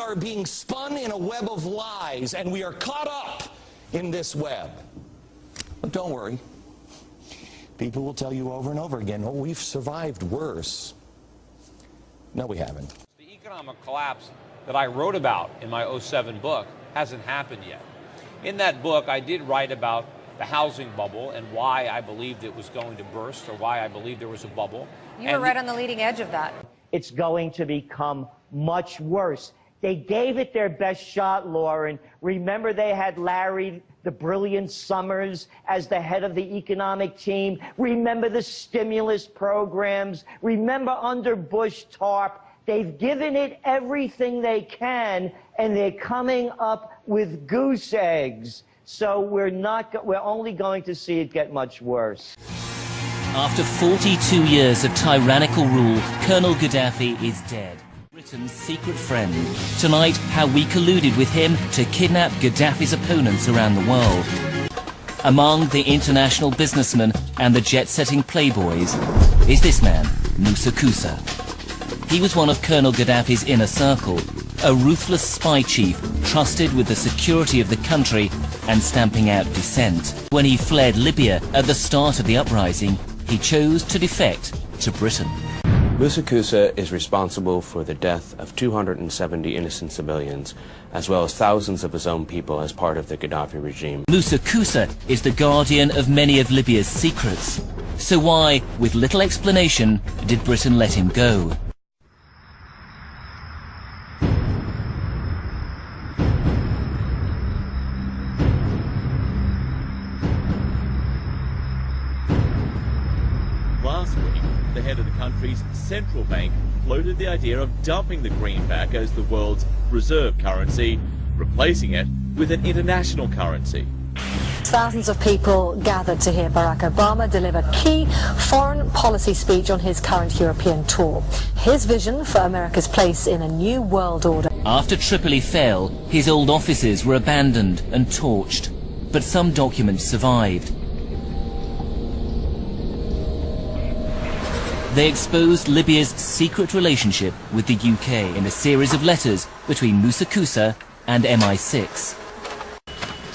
are being spun in a web of lies, and we are caught up in this web. But don't worry. People will tell you over and over again, oh, we've survived worse. No, we haven't. The economic collapse that I wrote about in my '07 book hasn't happened yet. In that book, I did write about the housing bubble and why I believed it was going to burst, or why I believed there was a bubble. You were right on the leading edge of that. It's going to become much worse. They gave it their best shot, Lauren. Remember, they had Larry, the brilliant Summers, as the head of the economic team. Remember the stimulus programs. Remember under Bush TARP. They've given it everything they can, and they're coming up with goose eggs. So we're only going to see it get much worse. After 42 years of tyrannical rule, Colonel Gaddafi is dead. Britain's secret friend. Tonight, how we colluded with him to kidnap Gaddafi's opponents around the world. Among the international businessmen and the jet-setting playboys is this man, Moussa Koussa. He was one of Colonel Gaddafi's inner circle, a ruthless spy chief trusted with the security of the country and stamping out dissent. When he fled Libya at the start of the uprising, he chose to defect to Britain. Moussa Koussa is responsible for the death of 270 innocent civilians, as well as thousands of his own people as part of the Gaddafi regime. Moussa Koussa is the guardian of many of Libya's secrets. So why, with little explanation, did Britain let him go? Last week, the head of the country's central bank floated the idea of dumping the greenback as the world's reserve currency, replacing it with an international currency. Thousands of people gathered to hear Barack Obama deliver key foreign policy speech on his current European tour. His vision for America's place in a new world order. After Tripoli fell, his old offices were abandoned and torched, but some documents survived. They exposed Libya's secret relationship with the UK in a series of letters between Moussa Koussa and MI6.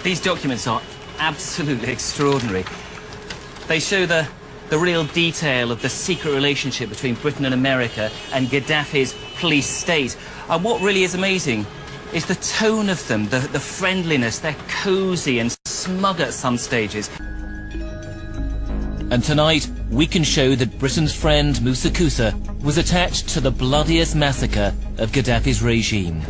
These documents are absolutely extraordinary. They show the real detail of the secret relationship between Britain and America and Gaddafi's police state. And what really is amazing is the tone of them, the friendliness. They're cosy and smug at some stages. And tonight, we can show that Britain's friend Moussa Koussa was attached to the bloodiest massacre of Gaddafi's regime.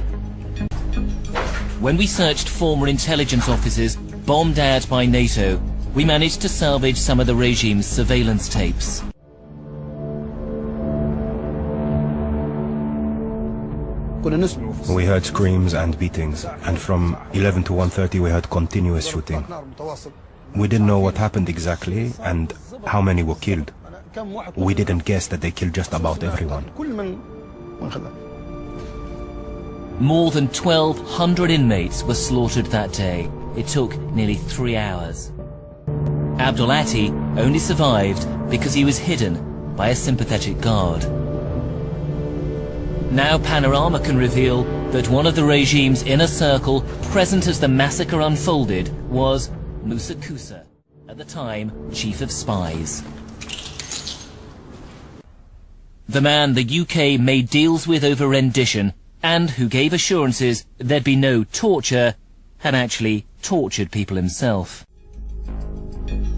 When we searched former intelligence offices bombed out by NATO, we managed to salvage some of the regime's surveillance tapes. We heard screams and beatings, and from 11 to 1:30 we heard continuous shooting. We didn't know what happened exactly and how many were killed. We didn't guess that they killed just about everyone. More than 1,200 inmates were slaughtered that day. It took nearly 3 hours. Abdul Atti only survived because he was hidden by a sympathetic guard. Now Panorama can reveal that one of the regime's inner circle, present as the massacre unfolded, was Moussa Koussa, at the time chief of spies. The man the UK made deals with over rendition, and who gave assurances there'd be no torture, had actually tortured people himself.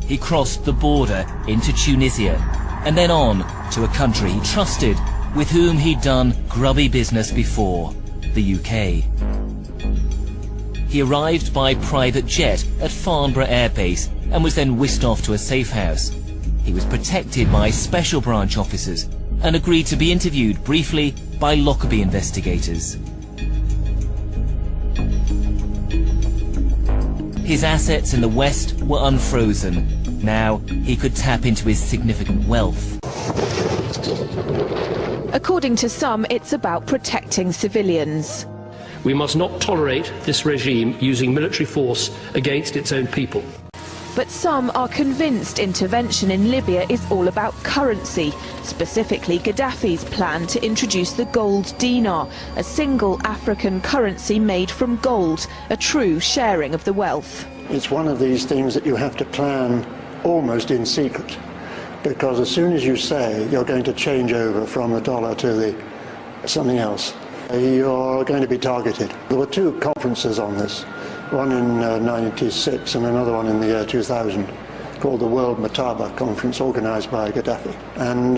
He crossed the border into Tunisia, and then on to a country he trusted, with whom he'd done grubby business before, the UK. He arrived by private jet at Farnborough Air Base and was then whisked off to a safe house. He was protected by special branch officers and agreed to be interviewed briefly by Lockerbie investigators. His assets in the West were unfrozen. Now he could tap into his significant wealth. According to some, it's about protecting civilians. We must not tolerate this regime using military force against its own people. But some are convinced intervention in Libya is all about currency, specifically Gaddafi's plan to introduce the gold dinar, a single African currency made from gold, a true sharing of the wealth. It's one of these things that you have to plan almost in secret, because as soon as you say you're going to change over from the dollar to something else, you're going to be targeted. There were two conferences on this, one in 96 and another one in the year 2000, called the World Mataba Conference, organized by Gaddafi. And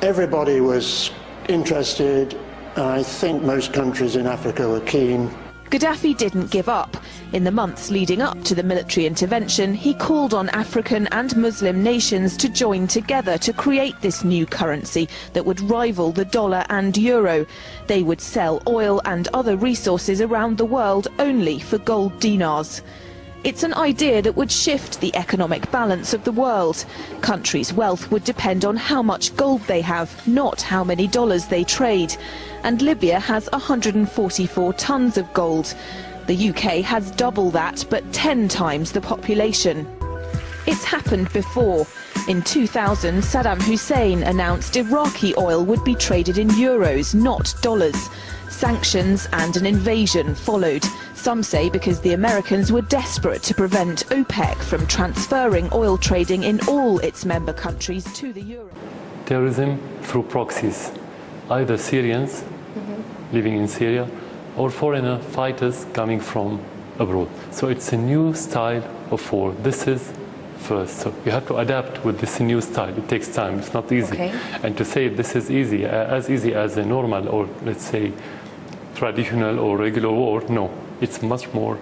everybody was interested. I think most countries in Africa were keen. Gaddafi didn't give up. In the months leading up to the military intervention, he called on African and Muslim nations to join together to create this new currency that would rival the dollar and euro. They would sell oil and other resources around the world only for gold dinars. It's an idea that would shift the economic balance of the world. Countries' wealth would depend on how much gold they have, not how many dollars they trade. And Libya has 144 tons of gold. The UK has double that, but 10 times the population. It's happened before. In 2000, Saddam Hussein announced Iraqi oil would be traded in euros, not dollars. Sanctions and an invasion followed. Some say because the Americans were desperate to prevent OPEC from transferring oil trading in all its member countries to the euro. Terrorism through proxies, either Syrians living in Syria or foreigner fighters coming from abroad. So it's a new style of war. This is first. So you have to adapt with this new style. It takes time. It's not easy. Okay. And to say this is easy as a normal or let's say traditional or regular war, no. It's much more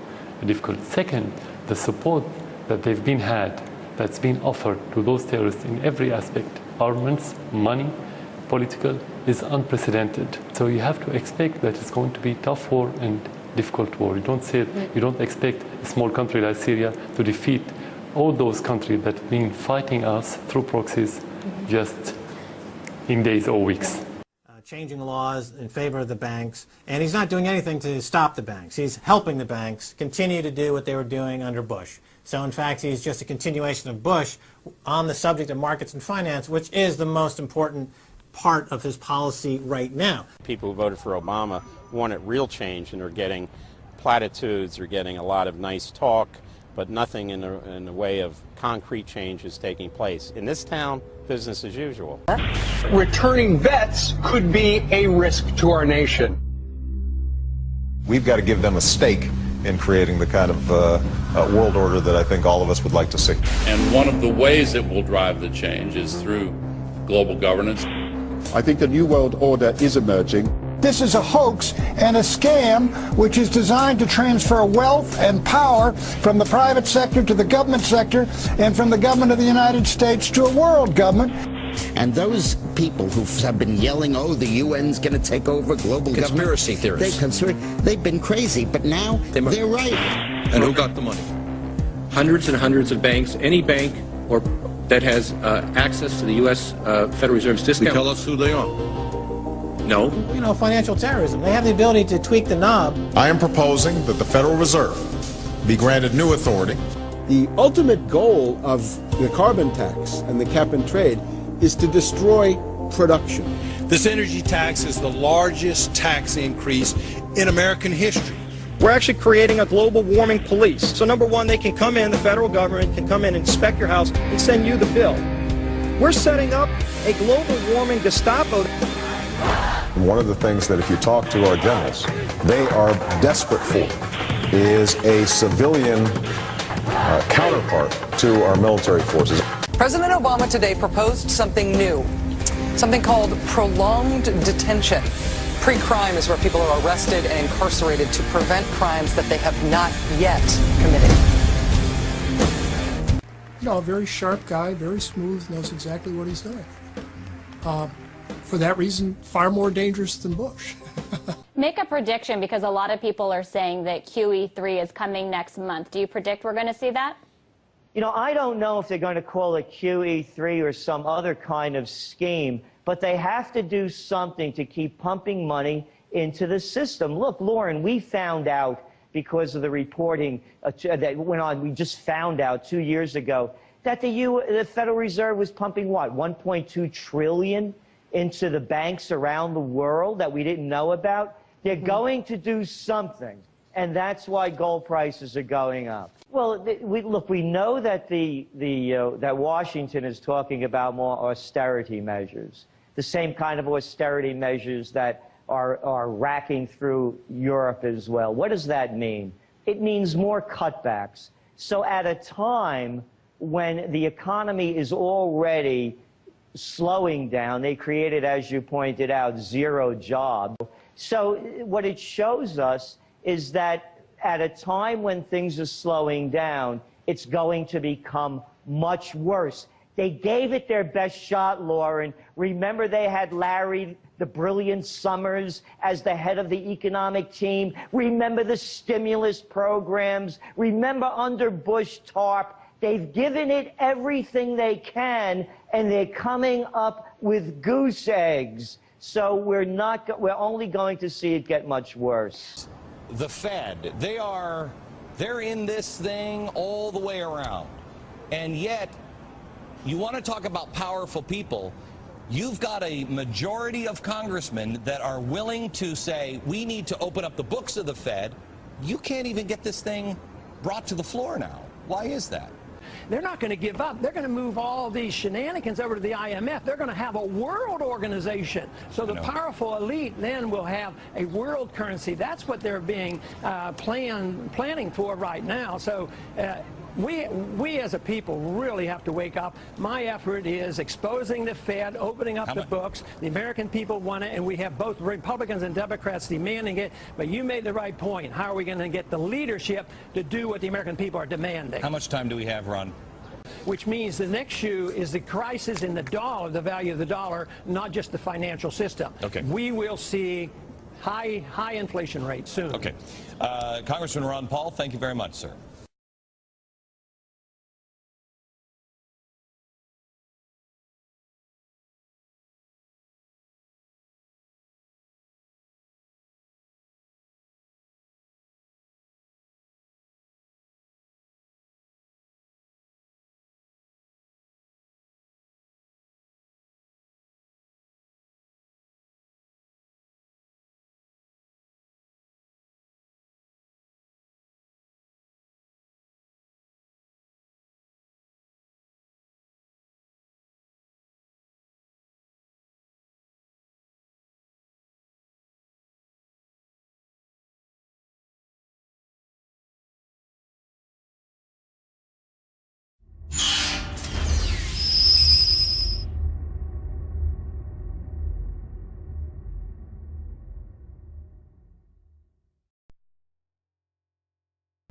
difficult. Second, the support that they've been had, that's been offered to those terrorists in every aspect, armaments, money, political, is unprecedented. So you have to expect that it's going to be tough war and difficult war. You don't expect a small country like Syria to defeat all those countries that have been fighting us through proxies just in days or weeks. Changing laws in favor of the banks, and he's not doing anything to stop the banks. He's helping the banks continue to do what they were doing under Bush. So in fact, he's just a continuation of Bush on the subject of markets and finance, which is the most important part of his policy right now. People who voted for Obama wanted real change, and are getting platitudes, are getting a lot of nice talk, but nothing in the way of concrete change is taking place. In this town, business as usual. Returning vets could be a risk to our nation. We've got to give them a stake in creating the kind of world order that I think all of us would like to see. And one of the ways it will drive the change is through global governance. I think a new world order is emerging. This is a hoax and a scam which is designed to transfer wealth and power from the private sector to the government sector, and from the government of the United States to a world government. And those people who have been yelling, oh, the UN's going to take over global conspiracy government. Theorists. They've been crazy, but now they're right. And who got the money? Hundreds and hundreds of banks. Any bank or that has access to the U.S. Federal Reserve's discount. Tell us who they are. No. You know, financial terrorism. They have the ability to tweak the knob. I am proposing that the Federal Reserve be granted new authority. The ultimate goal of the carbon tax and the cap and trade is to destroy production. This energy tax is the largest tax increase in American history. We're actually creating a global warming police. So number one, they can come in, the federal government can come in and inspect your house and send you the bill. We're setting up a global warming Gestapo. And one of the things that if you talk to our generals, they are desperate for is a civilian counterpart to our military forces. President Obama today proposed something new, something called prolonged detention. Pre-crime is where people are arrested and incarcerated to prevent crimes that they have not yet committed. You know, a very sharp guy, very smooth, knows exactly what he's doing. For that reason, far more dangerous than Bush. Make a prediction, because a lot of people are saying that QE3 is coming next month. Do you predict we're going to see that? You know, I don't know if they're going to call it QE3 or some other kind of scheme, but they have to do something to keep pumping money into the system. Look, Lauren, we found out because of the reporting that went on. We just found out 2 years ago that the Federal Reserve was pumping what, 1.2 trillion into the banks around the world that we didn't know about. They're going to do something, and that's why gold prices are going up. Well, we know that that Washington is talking about more austerity measures, the same kind of austerity measures that are racking through Europe as well. What does that mean? It means more cutbacks. So at a time when the economy is already slowing down, they created, as you pointed out, 0 jobs. So what it shows us is that at a time when things are slowing down, it's going to become much worse. They gave it their best shot, Lauren. Remember, they had Larry the Brilliant Summers as the head of the economic team. Remember the stimulus programs. Remember under Bush TARP. They've given it everything they can, and they're coming up with goose eggs. So we're only going to see it get much worse. The Fed, they're in this thing all the way around. And yet, you want to talk about powerful people, you've got a majority of congressmen that are willing to say, we need to open up the books of the Fed. You can't even get this thing brought to the floor now. Why is that? They're not going to give up. They're going to move all these shenanigans over to the IMF. They're going to have a world organization. So the powerful elite then will have a world currency. That's what they're being planning for right now. So we as a people really have to wake up. My effort is exposing the Fed, opening up the books. The American people want it, and we have both Republicans and Democrats demanding it. But you made the right point. How are we going to get the leadership to do what the American people are demanding? How much time do we have, Ron? Which means the next shoe is the crisis in the dollar, the value of the dollar, not just the financial system. Okay. We will see high inflation rates soon. Okay. Congressman Ron Paul, thank you very much, sir.